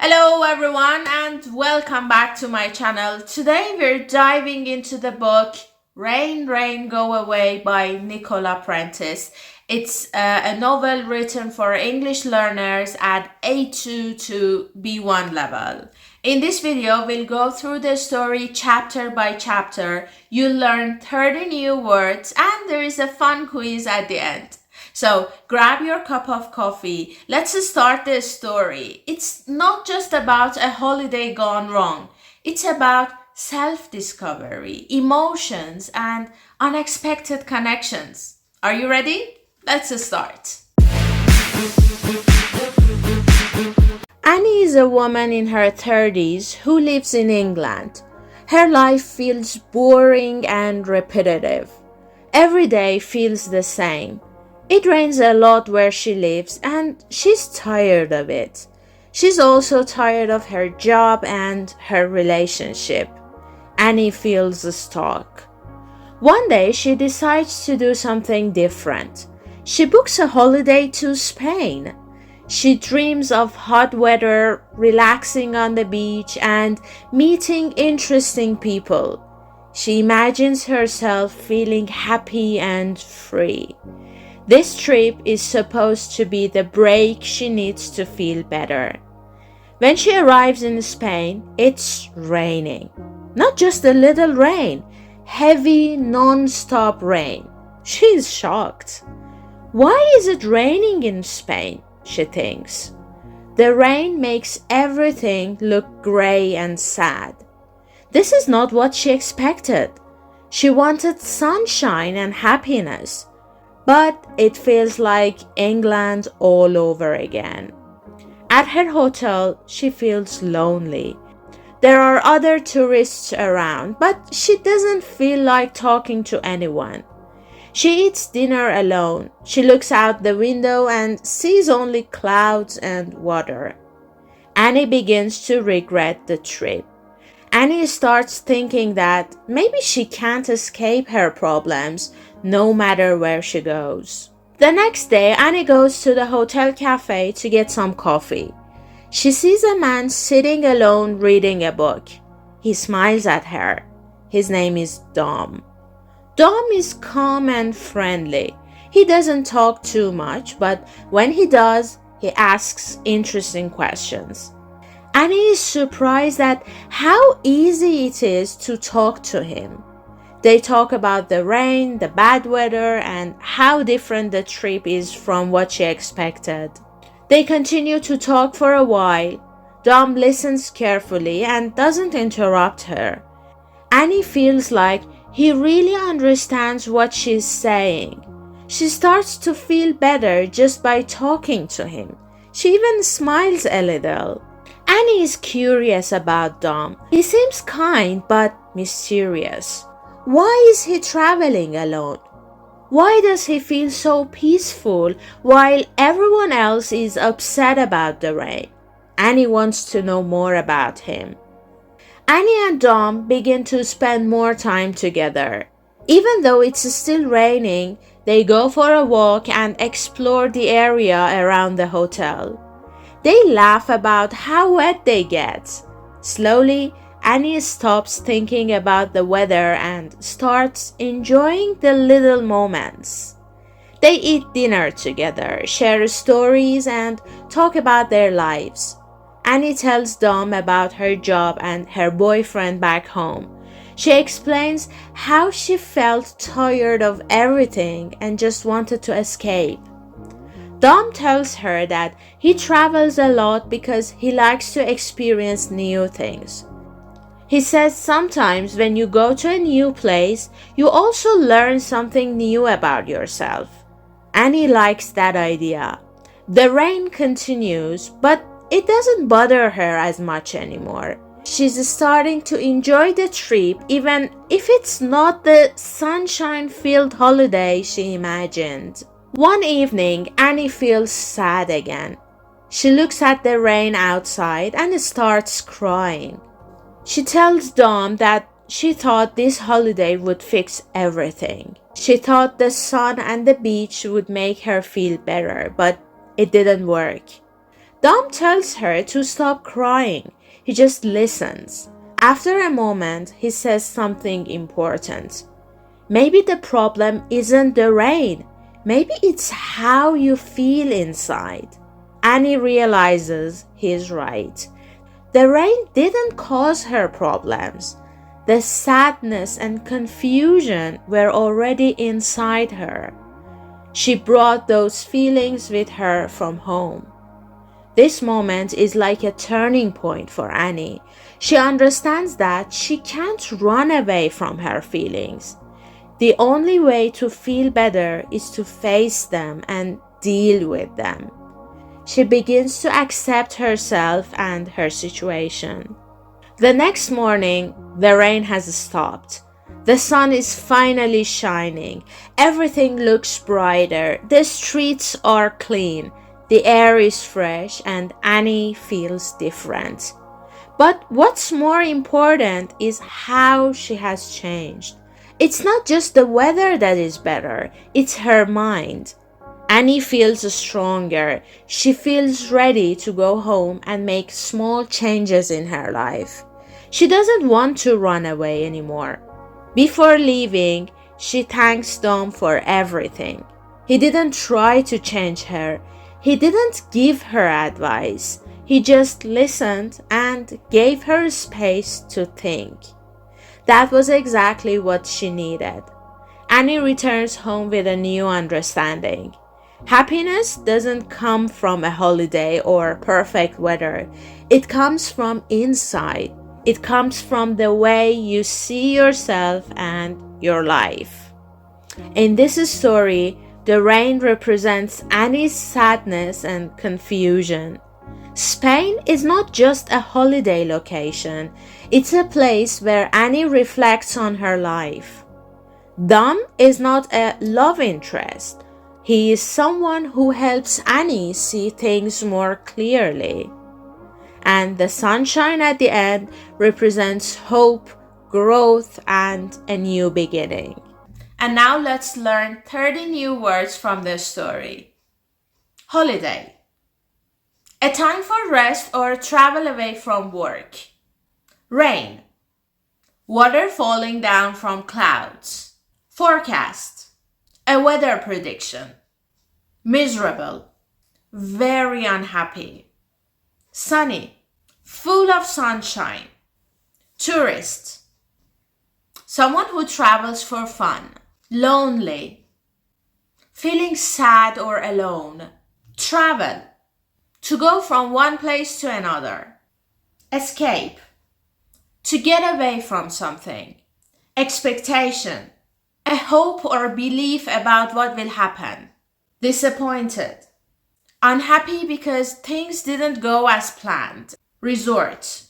Hello everyone and welcome back to my channel. Today we're diving into the book Rain, Rain, Go Away by Nicola Prentis. It's a novel written for English learners at A2 to B1 level. In this video, we'll go through the story chapter by chapter. You'll learn 30 new words and there is a fun quiz at the end. So grab your cup of coffee. Let's start the story. It's not just about a holiday gone wrong. It's about self-discovery, emotions, and unexpected connections. Are you ready? Let's start. Annie is a woman in her 30s who lives in England. Her life feels boring and repetitive. Every day feels the same. It rains a lot where she lives and she's tired of it. She's also tired of her job and her relationship. Annie feels stuck. One day she decides to do something different. She books a holiday to Spain. She dreams of hot weather, relaxing on the beach, and meeting interesting people. She imagines herself feeling happy and free. This trip is supposed to be the break she needs to feel better. When she arrives in Spain, it's raining. Not just a little rain, heavy, non-stop rain. She's shocked. Why is it raining in Spain? She thinks. The rain makes everything look gray and sad. This is not what she expected. She wanted sunshine and happiness. But it feels like England all over again. At her hotel, she feels lonely. There are other tourists around, but she doesn't feel like talking to anyone. She eats dinner alone. She looks out the window and sees only clouds and water. Annie begins to regret the trip. Annie starts thinking that maybe she can't escape her problems no matter where she goes. The next day, Annie goes to the hotel cafe to get some coffee. She sees a man sitting alone reading a book. He smiles at her. His name is Dom. Dom is calm and friendly. He doesn't talk too much, but when he does, he asks interesting questions. Annie is surprised at how easy it is to talk to him. They talk about the rain, the bad weather, and how different the trip is from what she expected. They continue to talk for a while. Dom listens carefully and doesn't interrupt her. Annie feels like he really understands what she's saying. She starts to feel better just by talking to him. She even smiles a little. Annie is curious about Dom. He seems kind but mysterious. Why is he traveling alone? Why does he feel so peaceful while everyone else is upset about the rain? Annie wants to know more about him. Annie and Dom begin to spend more time together. Even though it's still raining, they go for a walk and explore the area around the hotel. They laugh about how wet they get. Slowly, Annie stops thinking about the weather and starts enjoying the little moments. They eat dinner together, share stories, and talk about their lives. Annie tells Dom about her job and her boyfriend back home. She explains how she felt tired of everything and just wanted to escape. Dom tells her that he travels a lot because he likes to experience new things. He says sometimes when you go to a new place, you also learn something new about yourself. Annie likes that idea. The rain continues, but it doesn't bother her as much anymore. She's starting to enjoy the trip even if it's not the sunshine-filled holiday she imagined. One evening, Annie feels sad again. She looks at the rain outside and starts crying. She tells Dom that she thought this holiday would fix everything. She thought the sun and the beach would make her feel better, but it didn't work. Dom tells her to stop crying. He just listens. After a moment, he says something important. Maybe the problem isn't the rain. Maybe it's how you feel inside. Annie realizes he's right. The rain didn't cause her problems. The sadness and confusion were already inside her. She brought those feelings with her from home. This moment is like a turning point for Annie. She understands that she can't run away from her feelings. The only way to feel better is to face them and deal with them. She begins to accept herself and her situation. The next morning, the rain has stopped. The sun is finally shining. Everything looks brighter. The streets are clean. The air is fresh and Annie feels different. But what's more important is how she has changed. It's not just the weather that is better, it's her mind. Annie feels stronger. She feels ready to go home and make small changes in her life. She doesn't want to run away anymore. Before leaving, she thanks Dom for everything. He didn't try to change her. He didn't give her advice. He just listened and gave her space to think. That was exactly what she needed. Annie returns home with a new understanding. Happiness doesn't come from a holiday or perfect weather. It comes from inside. It comes from the way you see yourself and your life. In this story, the rain represents Annie's sadness and confusion. Spain is not just a holiday location. It's a place where Annie reflects on her life. Dom is not a love interest. He is someone who helps Annie see things more clearly. And the sunshine at the end represents hope, growth, and a new beginning. And now let's learn 30 new words from the story. Holiday. A time for rest or travel away from work. Rain. Water falling down from clouds. Forecast. A weather prediction. Miserable. Very unhappy. Sunny. Full of sunshine. Tourist. Someone who travels for fun. Lonely. Feeling sad or alone. Travel. To go from one place to another. Escape. To get away from something. Expectation. A hope or belief about what will happen. Disappointed. Unhappy because things didn't go as planned. Resort.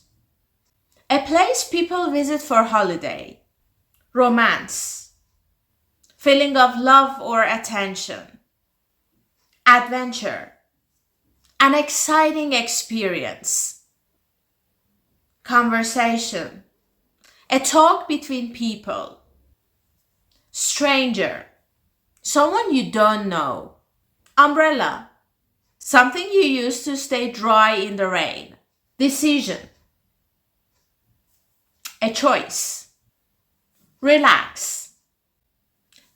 A place people visit for holiday. Romance. Feeling of love or attention. Adventure. An exciting experience. Conversation. A talk between people. Stranger. Someone you don't know. Umbrella. Something you use to stay dry in the rain. Decision. A choice. Relax.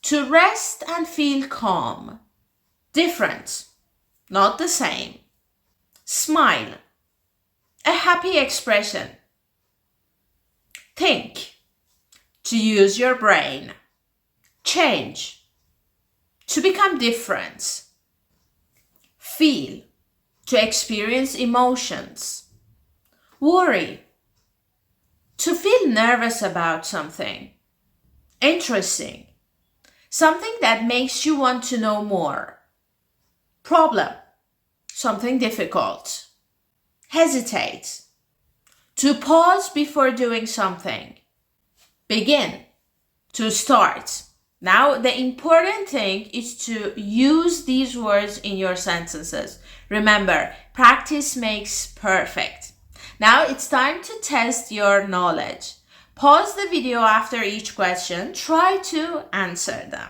To rest and feel calm. Different. Not the same. Smile. A happy expression. Think. To use your brain. Change. To become different. Feel. To experience emotions. Worry. To feel nervous about something. Interesting. Something that makes you want to know more. Problem. Something difficult. Hesitate. To pause before doing something. Begin. To start. Now, the important thing is to use these words in your sentences. Remember, practice makes perfect. Now, it's time to test your knowledge. Pause the video after each question. Try to answer them.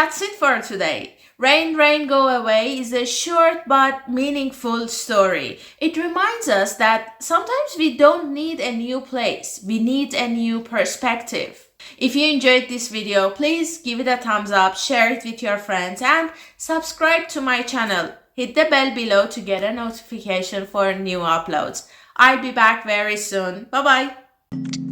that's it for today. Rain, Rain, Go Away is a short but meaningful story. It reminds us that sometimes we don't need a new place, we need a new perspective. If you enjoyed this video, please give it a thumbs up, share it with your friends, and subscribe to my channel. Hit the bell below to get a notification for new uploads. I'll be back very soon. Bye bye.